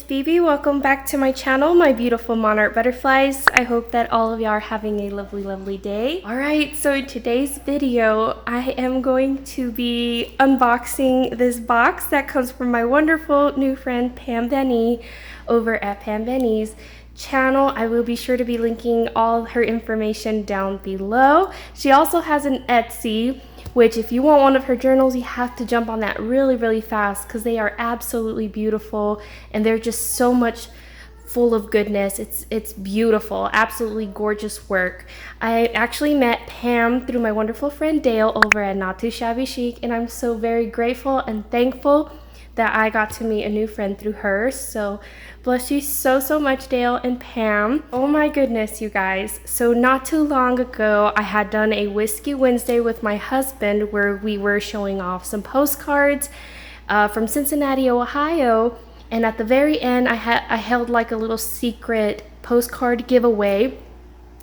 it's Phoebe. Welcome back to my channel, my beautiful monarch butterflies. I hope that all of y'all are having a lovely day. Alright, so in today's video, I am going to be unboxing this box that comes from my wonderful new friend Pam Benny over at Pam Benny's channel. I will be sure to be linking all her information down below. She also has an Etsy, which if you want one of her journals, you have to jump on that really fast because they are absolutely beautiful and they're just so much full of goodness. It's beautiful, absolutely gorgeous work. I actually met Pam through my wonderful friend Dale over at Not Too Shabby Chic, and I'm so very grateful and thankful that I got to meet a new friend through her. So bless you so much, Dale and Pam. Oh my goodness, you guys. So not too long ago, I had done a Whiskey Wednesday with my husband where we were showing off some postcards from Cincinnati, Ohio. And at the very end, I held like a little secret postcard giveaway.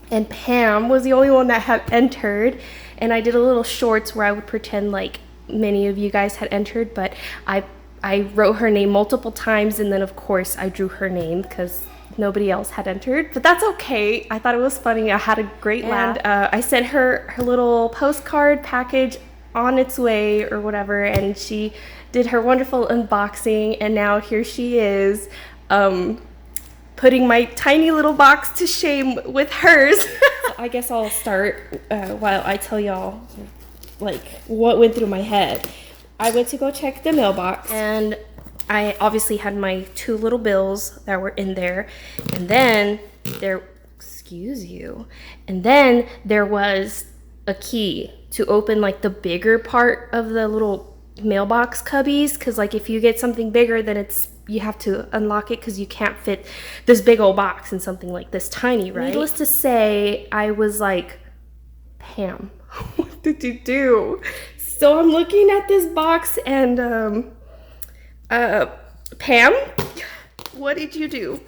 And Pam was the only one that had entered. And I did a little shorts where I would pretend like many of you guys had entered, but I wrote her name multiple times, and then of course I drew her name because nobody else had entered, but that's okay. I thought it was funny. I had a great laugh. And I sent her little postcard package on its way or whatever, and she did her wonderful unboxing, and now here she is putting my tiny little box to shame with hers. So I guess I'll start while I tell y'all like what went through my head. I went to go check the mailbox, and I obviously had my two little bills that were in there, and then and then there was a key to open like the bigger part of the little mailbox cubbies, because like if you get something bigger, then you have to unlock it because you can't fit this big old box in something like this tiny, right? Needless to say, I was like, Pam, what did you do? So I'm looking at this box and, Pam, what did you do?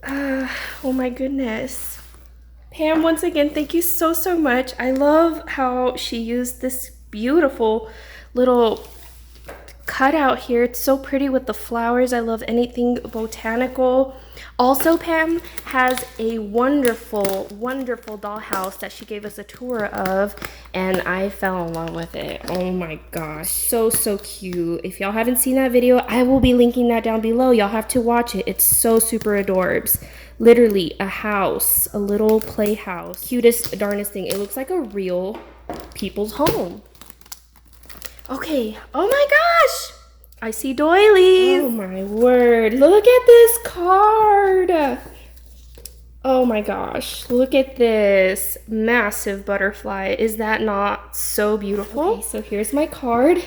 Oh my goodness. Pam, once again, thank you so much. I love how she used this beautiful little cutout here. It's so pretty with the flowers. I love anything botanical. Also, Pam has a wonderful dollhouse that she gave us a tour of, and I fell in love with it. Oh my gosh, so cute. If y'all haven't seen that video, I will be linking that down below. Y'all have to watch it. It's so super adorbs. Literally a house, a little playhouse. Cutest, darnest thing. It looks like a real people's home. Okay, oh my gosh! I see doilies. Oh my word. Look at this card. Oh my gosh. Look at this massive butterfly. Is that not so beautiful? Okay, so here's my card.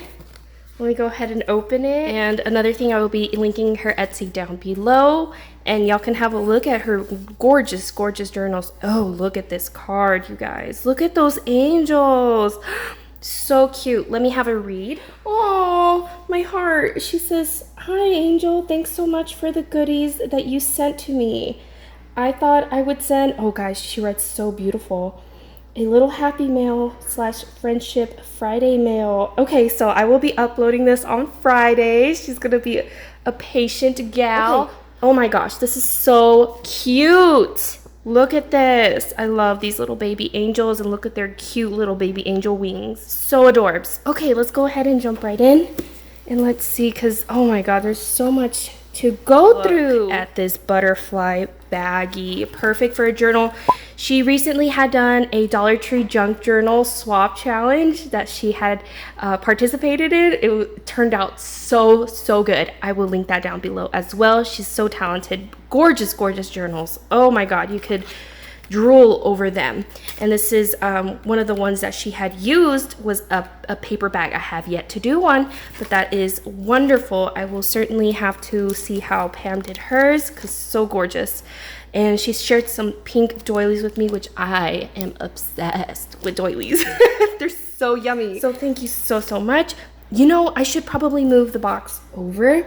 Let me go ahead and open it. And another thing, I will be linking her Etsy down below, and y'all can have a look at her gorgeous journals. Oh, look at this card, you guys. Look at those angels. So cute. Let me have a read. Oh, my heart. She says, "Hi, Angel. Thanks so much for the goodies that you sent to me. I thought I would send," oh guys, she writes so beautiful, "a little happy mail / friendship Friday mail." Okay, so I will be uploading this on Friday. She's gonna be a patient gal. Okay. Oh my gosh, this is so cute. Look at this. I love these little baby angels, and look at their cute little baby angel wings. So adorbs. Okay, let's go ahead and jump right in. And let's see, because, oh my god, there's so much to go through. At this butterfly baggie. Perfect for a journal. She recently had done a Dollar Tree junk journal swap challenge that she had participated in. It turned out so good. I will link that down below as well. She's so talented. Gorgeous journals. Oh my god, you could drool over them. And this is one of the ones that she had used was a paper bag. I have yet to do one, but that is wonderful. I will certainly have to see how Pam did hers, because so gorgeous. And she shared some pink doilies with me, which I am obsessed with doilies. They're so yummy. So thank you so much. You know, I should probably move the box over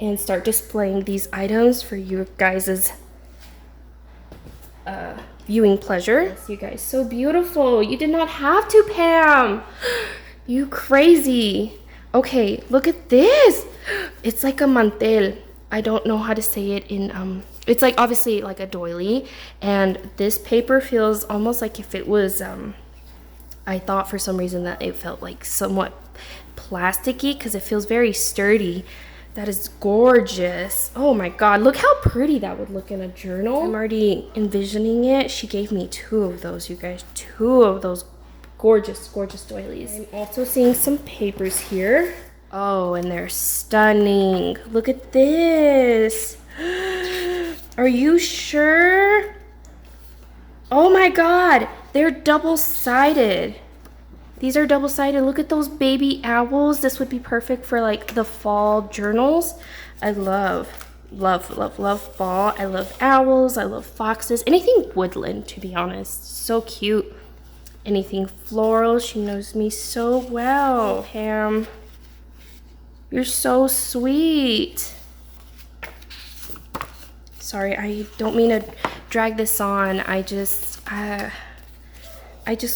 and start displaying these items for you guys' viewing pleasure. Yes, you guys, so beautiful. You did not have to, Pam. You crazy. Okay, look at this. It's like a mantel. I don't know how to say it in, it's like obviously like a doily, and this paper feels almost like if it was, I thought for some reason that it felt like somewhat plasticky because it feels very sturdy. That is gorgeous. Oh my God, look how pretty that would look in a journal. I'm already envisioning it. She gave me 2 of those, you guys, 2 of those gorgeous, gorgeous doilies. I'm also seeing some papers here. Oh, and they're stunning. Look at this. Are you sure? Oh my God, they're double-sided. These are double-sided. Look at those baby owls. This would be perfect for like the fall journals. I love, love, love, love fall. I love owls. I love foxes. Anything woodland, to be honest. So cute. Anything floral. She knows me so well. Pam. You're so sweet. Sorry, I don't mean to drag this on. I just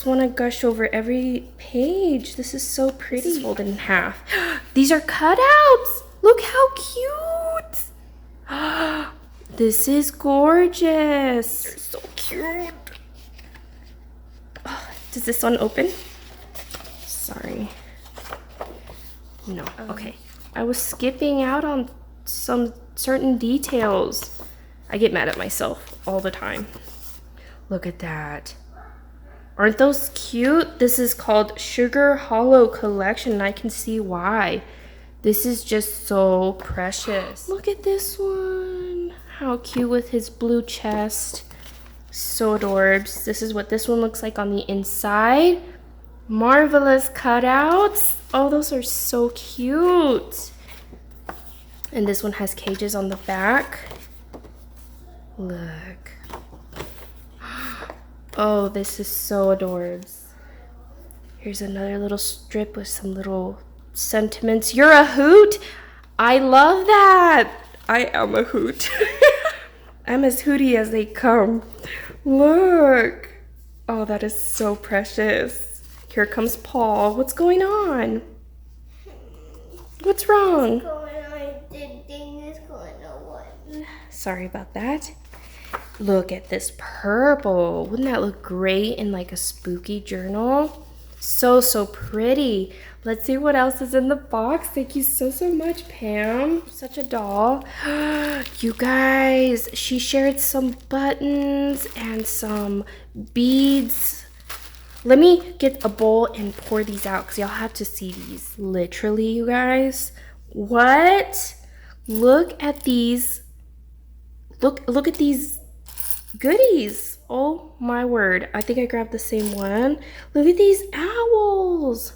want to gush over every page. This is so pretty. This is folded in half. These are cutouts. Look how cute. This is gorgeous. They're so cute. Oh, does this one open? Sorry. No, okay. I was skipping out on some certain details. I get mad at myself all the time. Look at that. Aren't those cute? This is called Sugar Hollow Collection, and I can see why. This is just so precious. Look at this one. How cute with his blue chest. So adorbs. This is what this one looks like on the inside. Marvelous cutouts. Oh, those are so cute. And this one has cages on the back. Look. Oh, this is so adorbs. Here's another little strip with some little sentiments. You're a hoot? I love that. I am a hoot. I'm as hooty as they come. Look. Oh, that is so precious. Here comes Paul. What's going on? What's wrong? What's going on? The thing is going on. Sorry about that. Look at this purple. Wouldn't that look great in like a spooky journal? So, so pretty. Let's see what else is in the box. Thank you so, so much, Pam. Such a doll. You guys, she shared some buttons and some beads. Let me get a bowl and pour these out because y'all have to see these. Literally, you guys. What? Look at these. Look at these goodies. Oh my word. I think I grabbed the same one. Look at these owls.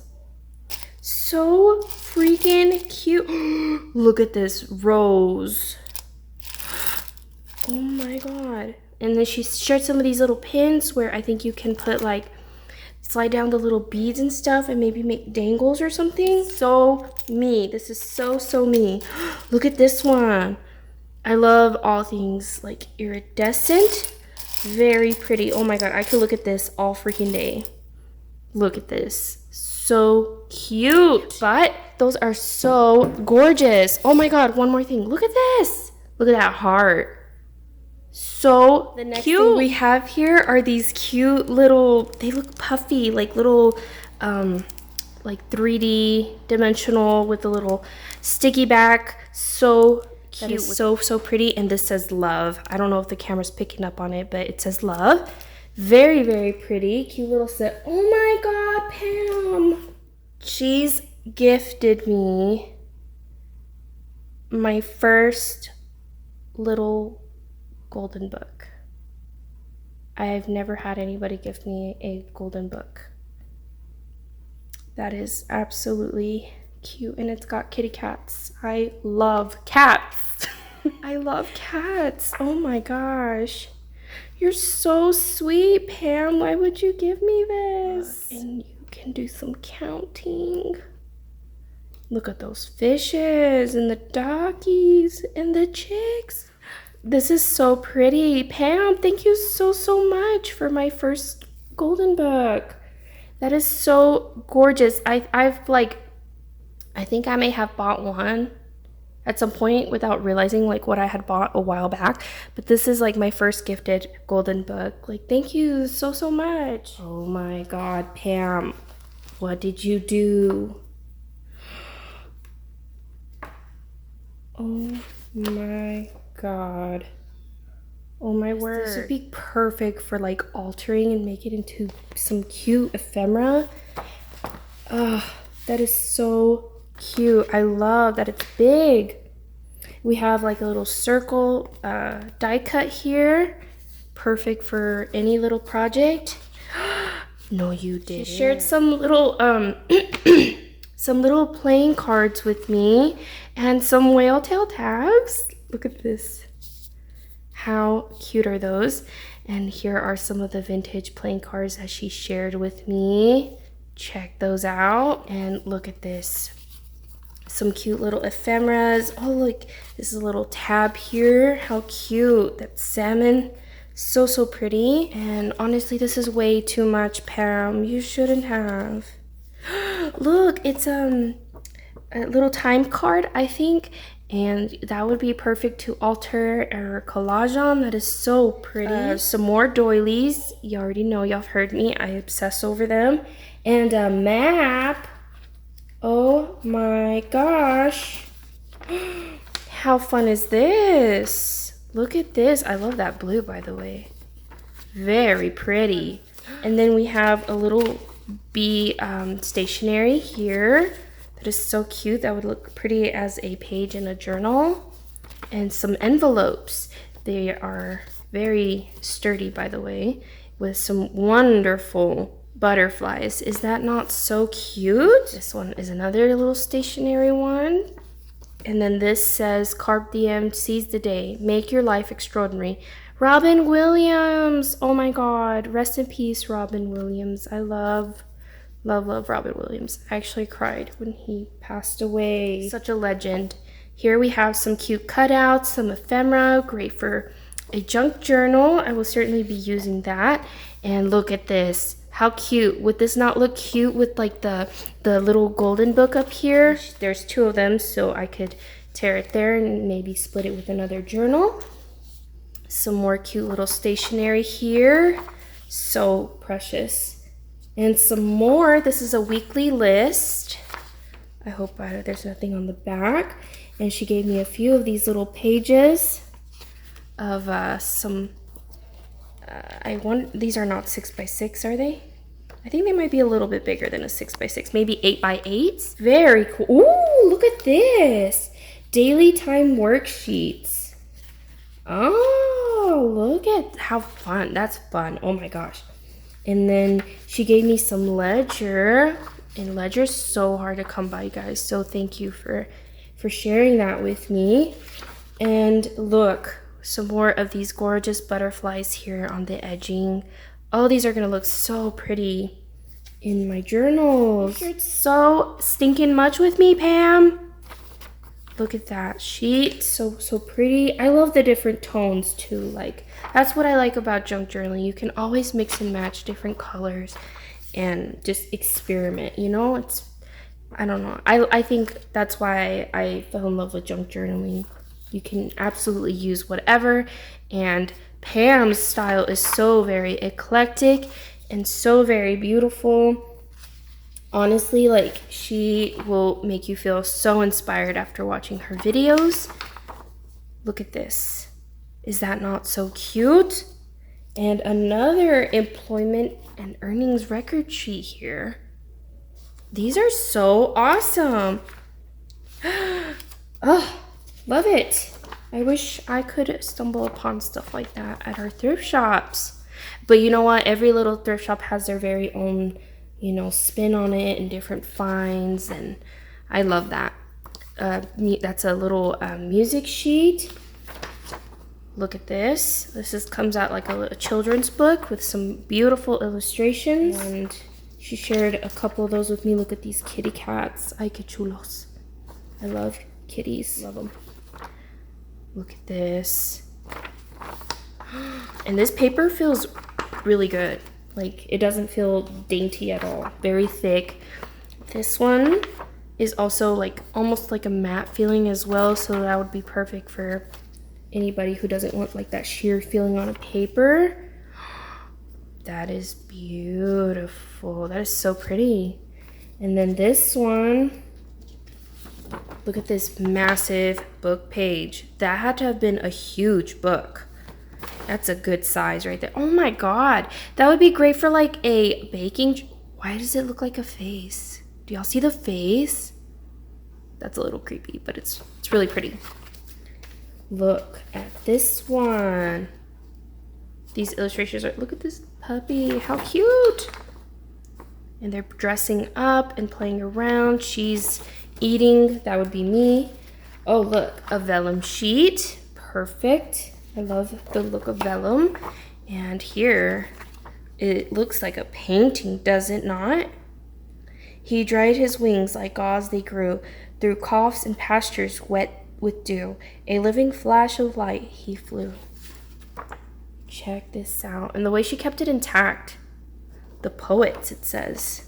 So freaking cute. Look at this rose. Oh my God. And then she shared some of these little pins where I think you can put like, slide down the little beads and stuff and maybe make dangles or something. So me. This is so, so me. Look at this one. I love all things like iridescent. Very pretty. Oh my God, I could look at this all freaking day. Look at this. So cute. But those are so gorgeous. Oh my God, one more thing. Look at this. Look at that heart. So the next cute thing we have here are these cute little, they look puffy, like little like 3D dimensional with a little sticky back. So cute. That is so, so pretty. And this says love. I don't know if the camera's picking up on it, but it says love. Very, very pretty. Cute little set. Oh my God, Pam. She's gifted me my first little golden book. I've never had anybody give me a golden book. That is absolutely cute, and it's got kitty cats. I love cats. I love cats. Oh my gosh. You're so sweet, Pam. Why would you give me this? And you can do some counting. Look at those fishes and the doggies and the chicks. This is so pretty. Pam, thank you so, so much for my first golden book. That is so gorgeous. I think I may have bought one at some point without realizing like what I had bought a while back. But this is like my first gifted golden book. Like, thank you so, so much. Oh my God, Pam, what did you do? Oh my God. Oh my word. This would be perfect for like altering and make it into some cute ephemera. That is so cute. I love that it's big. We have like a little circle die cut here. Perfect for any little project. No, you did. She shared some little some little playing cards with me and some whale tail tags. Look at this. How cute are those? And here are some of the vintage playing cards that she shared with me. Check those out. And look at this. Some cute little ephemeras. Oh, look, this is a little tab here. How cute. That salmon. So, so pretty. And honestly, this is way too much, Pam. You shouldn't have. Look, it's a little time card, I think. And that would be perfect to alter or collage on. That is so pretty. Some more doilies. You already know, y'all have heard me. I obsess over them. And a map. Oh my gosh. How fun is this? Look at this. I love that blue, by the way. Very pretty. And then we have a little bee stationery here. That is so cute. That would look pretty as a page in a journal. And some envelopes. They are very sturdy, by the way, with some wonderful butterflies. Is that not so cute? This one is another little stationery one. And then this says, Carpe Diem, seize the day, make your life extraordinary. Robin Williams. Oh my God. Rest in peace, Robin Williams. I love Robin Williams. I actually cried when he passed away. Such a legend. Here we have some cute cutouts, some ephemera, great for a junk journal. I will certainly be using that. And look at this. How cute. Would this not look cute with like the little golden book up here? There's two of them, so I could tear it there and maybe split it with another journal. Some more cute little stationery here. So precious. And some more. This is a weekly list. I hope there's nothing on the back. And she gave me a few of these little pages of some. These are not 6x6, are they? I think they might be a little bit bigger than a 6x6, maybe 8x8s. Very cool. Ooh, look at this. Daily time worksheets. Oh, look at how fun. That's fun. Oh my gosh. And then she gave me some ledger, and ledger's so hard to come by, guys. So thank you for sharing that with me. And look, some more of these gorgeous butterflies here on the edging. Oh, these are gonna look so pretty in my journals. You're so stinking much with me, Pam. Look at that sheet, so pretty. I love the different tones too. Like, that's what I like about junk journaling. You can always mix and match different colors and just experiment, you know? I don't know. I think that's why I fell in love with junk journaling. You can absolutely use whatever, and Pam's style is so very eclectic and so very beautiful. Honestly, like, she will make you feel so inspired after watching her videos. Look at this. Is that not so cute? And another employment and earnings record sheet here. These are so awesome. Oh, love it. I wish I could stumble upon stuff like that at our thrift shops. But you know what? Every little thrift shop has their very own, you know, spin on it and different finds, and I love that. That's a little music sheet. Look at this. This comes out like a children's book with some beautiful illustrations, and she shared a couple of those with me. Look at these kitty cats. Ay, que chulos. I love kitties. Love them. Look at this. And this paper feels really good. Like, it doesn't feel dainty at all. Very thick. This one is also like almost like a matte feeling as well, so that would be perfect for anybody who doesn't want like that sheer feeling on a paper. That is beautiful. That is so pretty. And then this one, look at this massive book page. That had to have been a huge book. That's a good size right there. Oh my God. That would be great for like a baking. Why does it look like a face? Do y'all see the face? That's a little creepy, but it's really pretty. Look at this one. These illustrations are, look at this puppy. How cute. And they're dressing up and playing around. She's eating. That would be me. Oh, look, a vellum sheet. Perfect. I love the look of vellum. And here, it looks like a painting, does it not? He dried his wings like gauze they grew, through coughs and pastures wet with dew. A living flash of light he flew. Check this out. And the way she kept it intact. The poets, it says.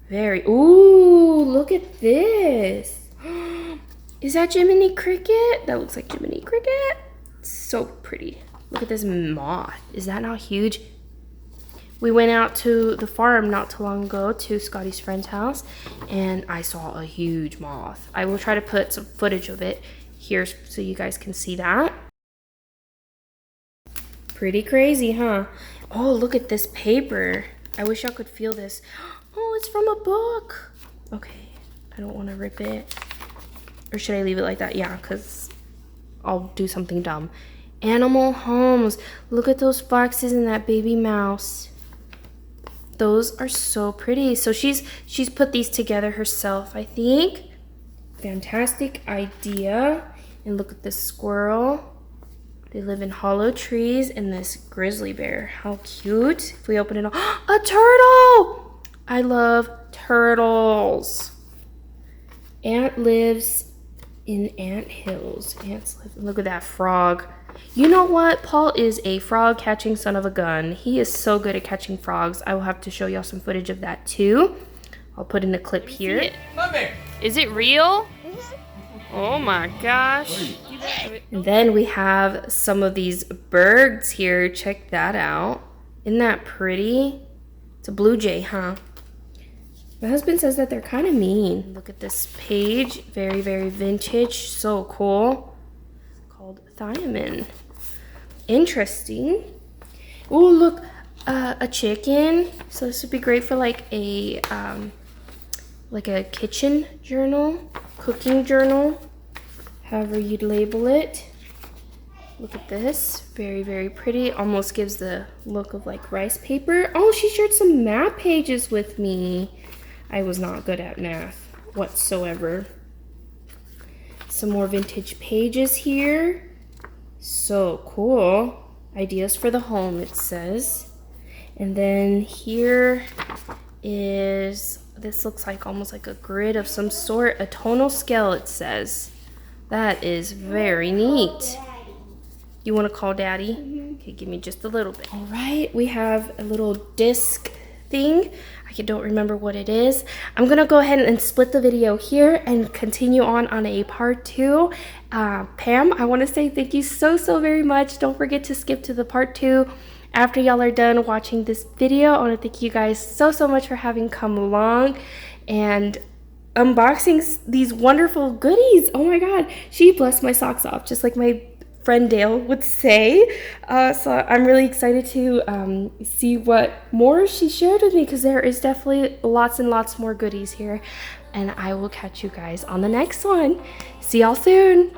Very, ooh, look at this. Is that Jiminy Cricket? That looks like Jiminy Cricket. So pretty. Look at this moth. Is that not huge? We went out to the farm not too long ago to Scotty's friend's house, and I saw a huge moth. I will try to put some footage of it here so you guys can see that. Pretty crazy, huh? Oh, look at this paper. I wish y'all could feel this. Oh, it's from a book. Okay, I don't want to rip it. Or should I leave it like that? Yeah, because I'll do something dumb. Animal homes. Look at those foxes and that baby mouse. Those are so pretty. So she's put these together herself, I think. Fantastic idea. And look at this squirrel. They live in hollow trees, and this grizzly bear. How cute. If we open it up, a turtle! I love turtles. Ant lives in ant hills. Ants live. Look at that frog. You know what? Paul is a frog catching son of a gun. He is so good at catching frogs. I will have to show y'all some footage of that too. I'll put in a clip here. Is it real? Oh my gosh. And then we have some of these birds here. Check that out. Isn't that pretty? It's a blue jay, huh? My husband says that they're kind of mean. Look at this page. Very, very vintage. So cool. Called thiamine. Interesting. Oh, look. A chicken. So this would be great for like a kitchen journal. Cooking journal. However you'd label it. Look at this. Very, very pretty. Almost gives the look of like rice paper. Oh, she shared some math pages with me. I was not good at math whatsoever. Some more vintage pages here. So cool. Ideas for the home, it says. And then here is, this looks like almost like a grid of some sort. A tonal scale, it says. That is very neat. You want to call Daddy? Mm-hmm. Okay, give me just a little bit. All right, we have a little disc thing. I don't remember what it is. I'm going to go ahead and split the video here and continue on a part 2. Pam, I want to say thank you so very much. Don't forget to skip to the part 2 after y'all are done watching this video. I want to thank you guys so much for having come along and unboxing these wonderful goodies. Oh my God, she blessed my socks off, just like my friend Dale would say. So I'm really excited to see what more she shared with me, because there is definitely lots and lots more goodies here. And I will catch you guys on the next one. See y'all soon.